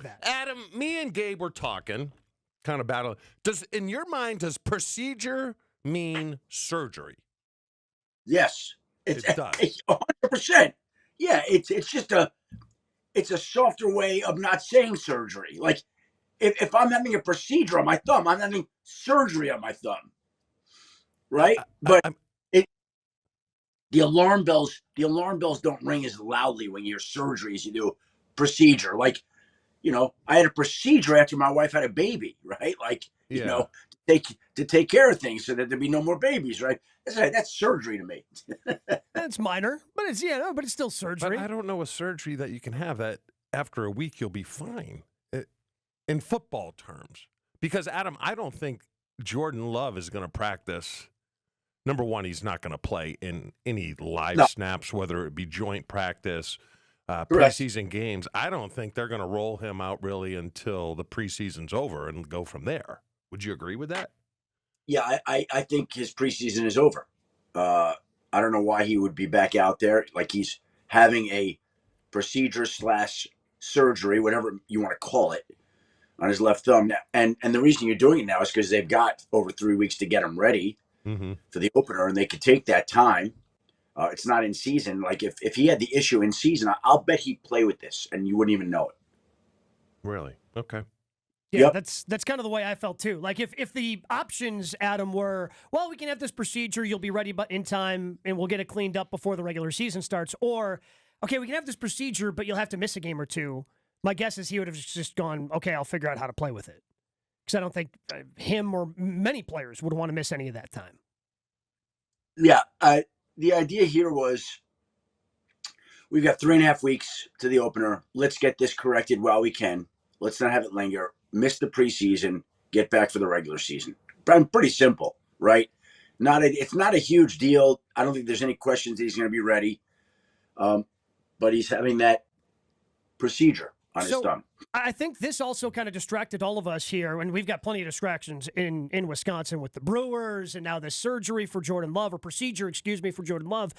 that. Adam, me and Gabe were talking, kind of battle. In your mind, does procedure mean surgery? Yes. It does. It's 100%. Yeah, it's just a softer way of not saying surgery. Like if I'm having a procedure on my thumb, I'm having surgery on my thumb. Right? But the alarm bells don't ring as loudly when you hear surgery as you do procedure. Like, I had a procedure after my wife had a baby, right? Like, to take care of things so that there'd be no more babies, right? That's surgery to me. It's minor, but it's still surgery. But I don't know a surgery that you can have that after a week you'll be fine in football terms. Because, Adam, I don't think Jordan Love is going to practice. Number one, he's not going to play in any live snaps, whether it be joint practice, preseason games. I don't think they're going to roll him out really until the preseason's over and go from there. Would you agree with that? Yeah, I think his preseason is over. I don't know why he would be back out there. Like he's having a procedure / surgery, whatever you want to call it, on his left thumb. And the reason you're doing it now is because they've got over 3 weeks to get him ready for the opener, and they could take that time. It's not in season. Like if he had the issue in season, I'll bet he'd play with this, and you wouldn't even know it. Really? Okay. Yeah, that's kind of the way I felt too. Like if the options, Adam, were, well, we can have this procedure, you'll be ready but in time, and we'll get it cleaned up before the regular season starts, or, okay, we can have this procedure, but you'll have to miss a game or two. My guess is he would have just gone, okay, I'll figure out how to play with it. Because I don't think him or many players would want to miss any of that time. Yeah, the idea here was we've got 3.5 weeks to the opener. Let's get this corrected while we can. Let's not have it linger. Miss the preseason. Get back for the regular season. Pretty simple, right? It's not a huge deal. I don't think there's any questions that he's going to be ready. But he's having that procedure on his thumb. I think this also kind of distracted all of us here, and we've got plenty of distractions in Wisconsin with the Brewers and now this surgery for Jordan Love, or procedure, for Jordan Love.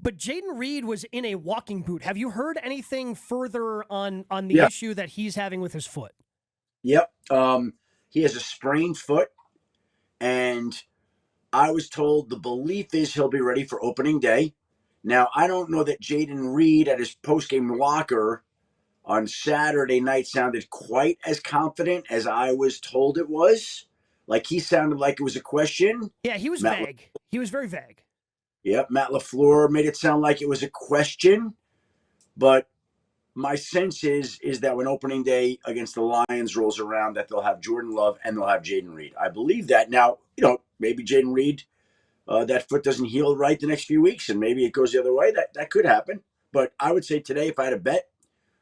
But Jaden Reed was in a walking boot. Have you heard anything further on the issue that he's having with his foot? Yep. He has a sprained foot, and I was told the belief is he'll be ready for opening day. Now, I don't know that Jaden Reed at his postgame locker on Saturday night sounded quite as confident as I was told it was. Like he sounded like it was a question. Yeah, he was vague. He was very vague. Yep, Matt LaFleur made it sound like it was a question. But my sense is that when opening day against the Lions rolls around, that they'll have Jordan Love and they'll have Jaden Reed. I believe that. Now, maybe Jaden Reed, that foot doesn't heal right the next few weeks, and maybe it goes the other way. That could happen. But I would say today, if I had a bet,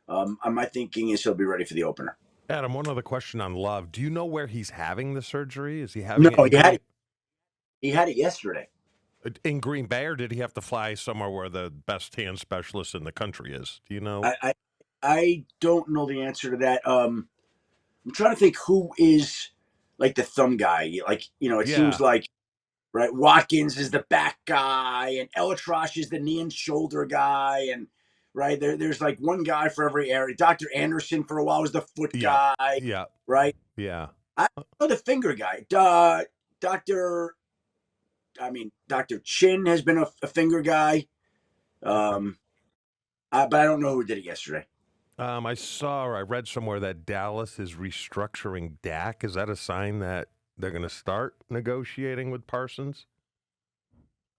my thinking is he'll be ready for the opener. Adam, one other question on Love. Do you know where he's having the surgery? Is he having it? No, he had it yesterday. In Green Bay, or did he have to fly somewhere where the best hand specialist in the country is? Do you know? I don't know the answer to that. I'm trying to think who is like the thumb guy. Like, it seems like, right, Watkins is the back guy, and Elatrosh is the knee and shoulder guy, and right there's like one guy for every area. Dr. Anderson for a while was the foot guy. Yeah. Right. Yeah. I know the finger guy. Dr. Chin has been a finger guy. But I don't know who did it yesterday. I read somewhere that Dallas is restructuring Dak. Is that a sign that they're going to start negotiating with Parsons?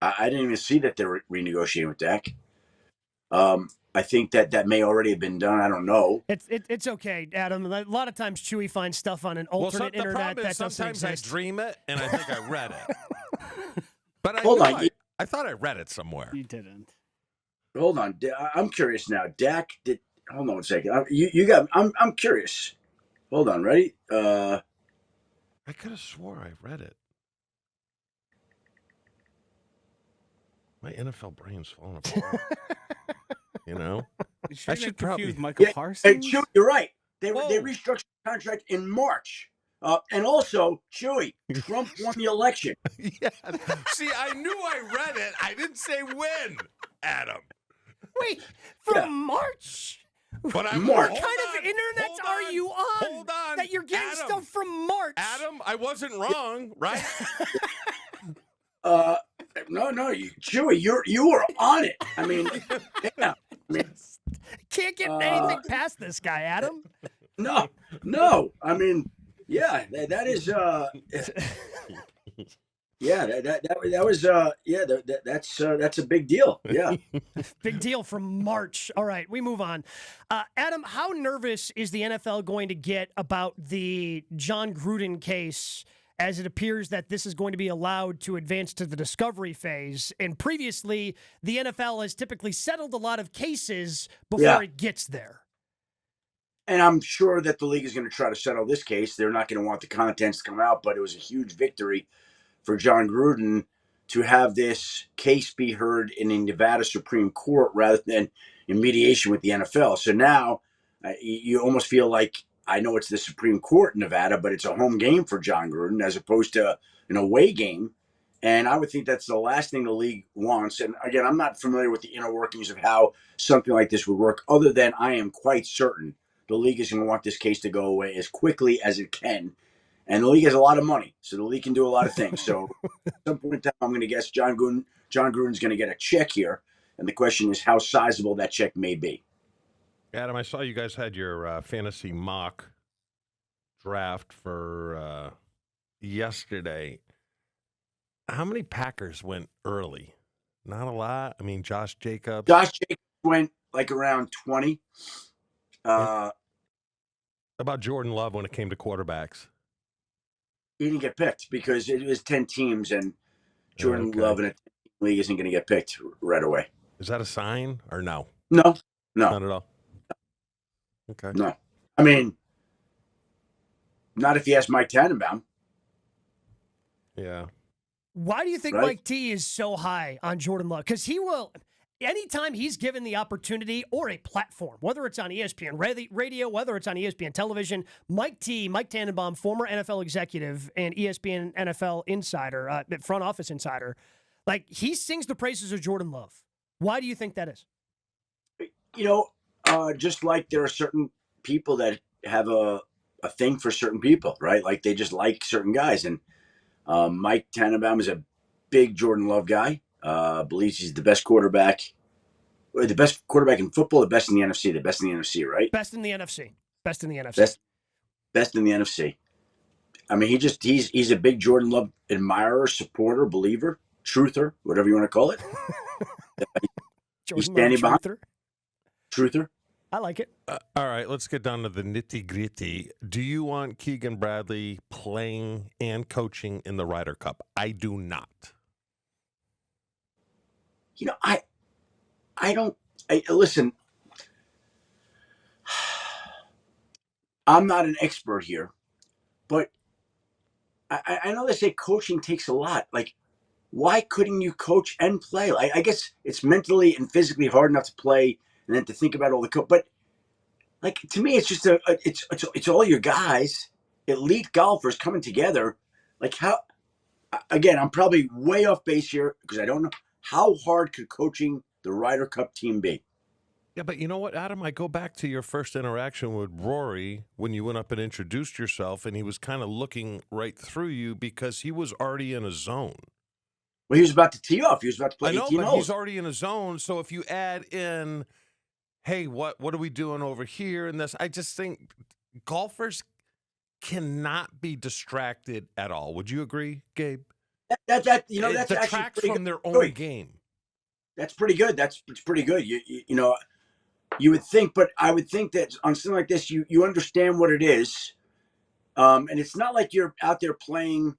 I didn't even see that they were renegotiating with Dak. I think that may already have been done. I don't know. It's okay, Adam. A lot of times Chewy finds stuff on an alternate internet that doesn't sometimes exist. I dream it, and I think I read it. But I thought I read it somewhere. You didn't. Hold on. I'm curious now. Dak did. Hold on 1 second. I'm curious. Hold on. Ready? I could have swore I read it. My NFL brain's falling apart. Sure I should probably Michael Parsons. Chewy, you're right. They restructured the contract in March. And also, Chewy, Trump won the election. Yeah. See, I knew I read it. I didn't say when, Adam. Wait, from March? But March. What kind of internet are you on? Hold on. That you're getting Adam, stuff from March. Adam, I wasn't wrong, right? No, Chewy, you were on it. I mean, yeah. I mean, Can't get anything past this guy, Adam. no. I mean, yeah, that is yeah, that was that's a big deal. Yeah. Big deal from March. All right, we move on. Adam, how nervous is the NFL going to get about the John Gruden case, as it appears that this is going to be allowed to advance to the discovery phase? And previously, the NFL has typically settled a lot of cases before it gets there. And I'm sure that the league is going to try to settle this case. They're not going to want the contents to come out, but it was a huge victory for John Gruden to have this case be heard in a Nevada Supreme Court rather than in mediation with the NFL. So now you almost feel like, I know it's the Supreme Court in Nevada, but it's a home game for John Gruden as opposed to an away game. And I would think that's the last thing the league wants. And again, I'm not familiar with the inner workings of how something like this would work, other than I am quite certain the league is going to want this case to go away as quickly as it can. And the league has a lot of money, so the league can do a lot of things. So at some point in time, I'm going to guess John Gruden's going to get a check here. And the question is how sizable that check may be. Adam, I saw you guys had your fantasy mock draft for yesterday. How many Packers went early? Not a lot. I mean, Josh Jacobs went like around 20. About Jordan Love when it came to quarterbacks. He didn't get picked because it was 10 teams, and Jordan Love in a league isn't going to get picked right away. Is that a sign or no? No. Not at all. Okay. No. I mean, not if you ask Mike Tannenbaum. Yeah. Why do you think Mike T is so high on Jordan Love? Because he will, anytime he's given the opportunity or a platform, whether it's on ESPN radio, whether it's on ESPN television, Mike Tannenbaum, former NFL executive and ESPN NFL insider, front office insider, like he sings the praises of Jordan Love. Why do you think that is? Just like there are certain people that have a thing for certain people, right? Like they just like certain guys. And Mike Tannenbaum is a big Jordan Love guy. Believes he's the best quarterback in football, the best in the NFC, right? Best in the NFC. Best in the NFC. I mean, he's a big Jordan Love admirer, supporter, believer, truther, whatever you want to call it. He's standing behind. Truther. I like it. All right, let's get down to the nitty-gritty. Do you want Keegan Bradley playing and coaching in the Ryder Cup? I do not. Listen, I'm not an expert here, but I know they say coaching takes a lot. Like, why couldn't you coach and play? I guess it's mentally and physically hard enough to play and then to think about all the but like to me, it's just it's all your guys, elite golfers coming together. Like how? Again, I'm probably way off base here because I don't know how hard could coaching the Ryder Cup team be. Yeah, but you know what, Adam? I go back to your first interaction with Rory when you went up and introduced yourself, and he was kind of looking right through you because he was already in a zone. Well, he was about to tee off. He was about to play 18 I know, but holes. he's already in a zone. So if you add in, hey, what are we doing over here? And this, I just think golfers cannot be distracted at all. Would you agree, Gabe? That's detracts actually from their own game. That's pretty good. It's pretty good. You would think, but I would think that on something like this, you understand what it is, and it's not like you're out there playing,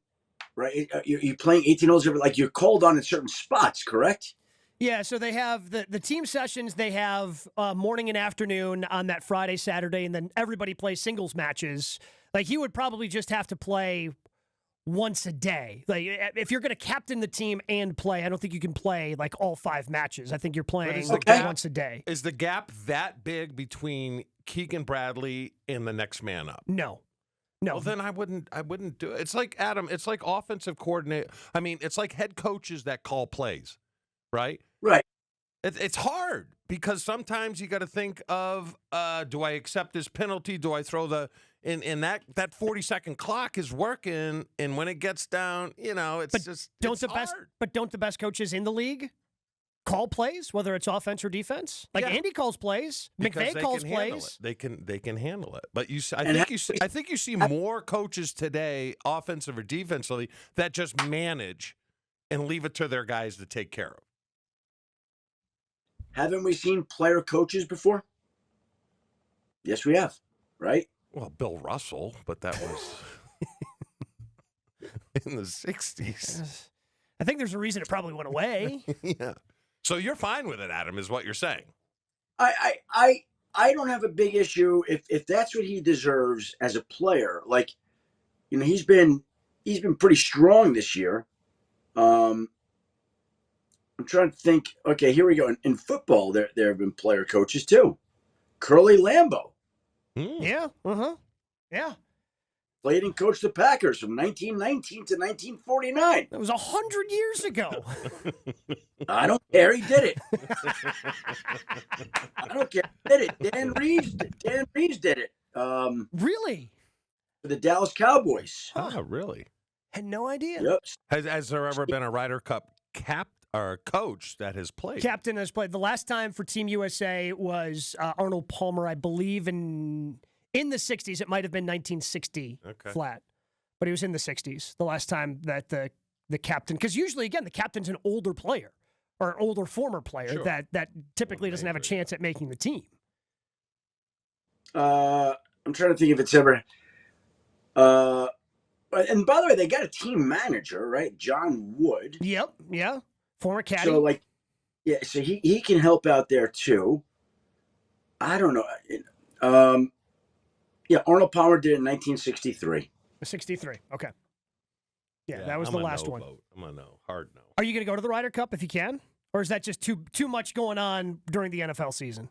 right? You're playing 18 holes, like you're called on in certain spots, correct? Yeah, so they have the team sessions. They have morning and afternoon on that Friday, Saturday, and then everybody plays singles matches. Like he would probably just have to play once a day. Like if you're going to captain the team and play, I don't think you can play like all 5 matches. I think you're playing once a day. Is the gap that big between Keegan Bradley and the next man up? No. Well, then I wouldn't do it. It's like Adam. It's like offensive coordinator. I mean, it's like head coaches that call plays, right? Right. It's hard because sometimes you got to think of, do I accept this penalty? Do I throw the in that 40-second clock is working, and when it gets down, it's don't the best coaches in the league call plays, whether it's offense or defense? Like Andy calls plays, McVay calls plays. They can handle it. But I think you see more coaches today, offensive or defensively, that just manage and leave it to their guys to take care of. Haven't we seen player coaches before? Yes, we have. Right? Well, Bill Russell, but that was in the 60s. I think there's a reason it probably went away. Yeah. So you're fine with it, Adam, is what you're saying. I don't have a big issue if that's what he deserves as a player. Like, he's been pretty strong this year. I'm trying to think. Okay, here we go. In football, there have been player coaches too. Curly Lambeau. Yeah. Yeah. Played and coached the Packers from 1919 to 1949. That was 100 years ago. I don't care. He did it. I don't care. He did it. Dan Reeves did it. Really? For the Dallas Cowboys. Oh, really? Had no idea. Yep. Has there ever been a Ryder Cup coach that has played? Captain has played. The last time for Team USA was Arnold Palmer, I believe, in the 60s. It might have been 1960 flat, but he was in the 60s the last time that the captain, because usually, again, the captain's an older player or an older former player that typically doesn't have a chance at making the team. I'm trying to think if it's ever and by the way, they got a team manager, right? John Wood. Yep. Yeah. Former caddy. So so he can help out there too. I don't know. Arnold Palmer did it in 1963. 63. Okay. Yeah, that was I'm the a last no one. Vote. I'm a no. Hard no. Are you going to go to the Ryder Cup if you can? Or is that just too much going on during the NFL season?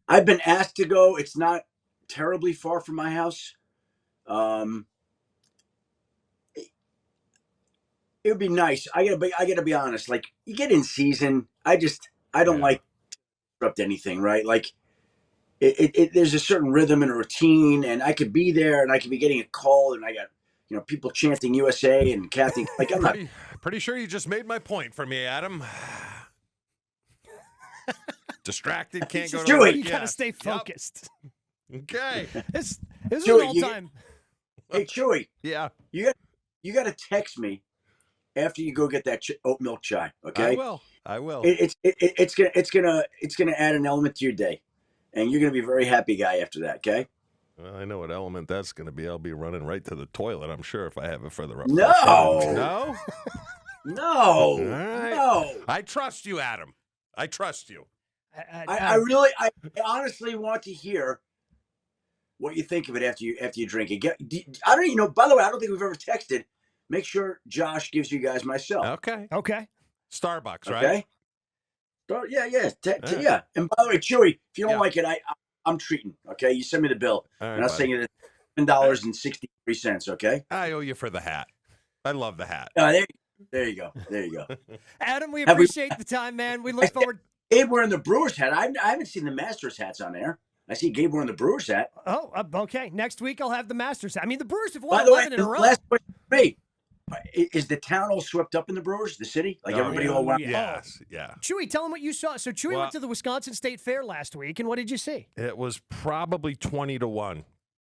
I've been asked to go. It's not terribly far from my house. It would be nice. I gotta be honest. Like, you get in season, I don't like to disrupt anything, right? Like, there's a certain rhythm and a routine, and I could be there, and I could be getting a call, and I got people chanting USA and Kathy. Like, I'm not pretty sure you just made my point for me, Adam. Distracted, can't go to work. You gotta stay focused. Yep. Okay. This is an all time. Hey, Chewy. Yeah. You got to text me after you go get that oat milk chai. Okay. I will. It's gonna add an element to your day, and you're gonna be a very happy guy after that. Okay. Well, I know what element that's going to be. I'll be running right to the toilet, I'm sure, if I have it further up. No. All right. No. I trust you, Adam. I trust you. I honestly want to hear what you think of it after you drink it. I don't even know. By the way, I don't think we've ever texted. Make sure Josh gives you guys my cell. Okay. Starbucks, right? Okay. Yeah. And by the way, Chewy, if you don't like it, I'm treating. Okay, you send me the bill, and I'll send you the $10.63. Okay. I owe you for the hat. I love the hat. There you go. Adam, we appreciate the time, man. We look forward. Gabe wearing the Brewers hat. I haven't seen the Masters hats on there. I see Gabe wearing the Brewers hat. Oh, okay. Next week I'll have the Masters hat. I mean, the Brewers have won By the 11 way, in a row. Last question for me. Is the town all swept up in the Brewers, the city? Like everybody all went? Yes, yeah. Chewy, tell them what you saw. So Chewy went to the Wisconsin State Fair last week, and what did you see? It was probably 20-1.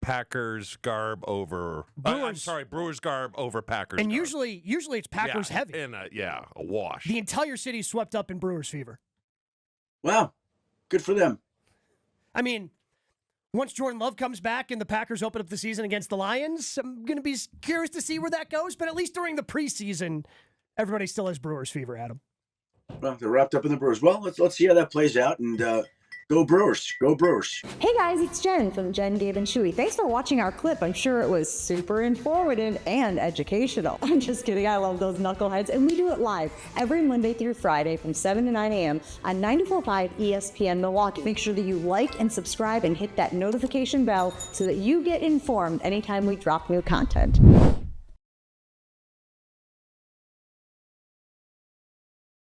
Packers garb over. Brewers garb over Packers. And garb. usually it's Packers heavy. And a wash. The entire city swept up in Brewers fever. Wow, good for them. I mean, once Jordan Love comes back and the Packers open up the season against the Lions, I'm going to be curious to see where that goes. But at least during the preseason, everybody still has Brewers fever, Adam. Well, they're wrapped up in the Brewers. Well, let's see how that plays out. And go Brewers. Go Brewers. Hey guys, it's Jen from Jen, Gabe, and Chewy. Thanks for watching our clip. I'm sure it was super informative and educational. I'm just kidding. I love those knuckleheads. And we do it live every Monday through Friday from 7 to 9 a.m. on 94.5 ESPN Milwaukee. Make sure that you like and subscribe and hit that notification bell so that you get informed anytime we drop new content.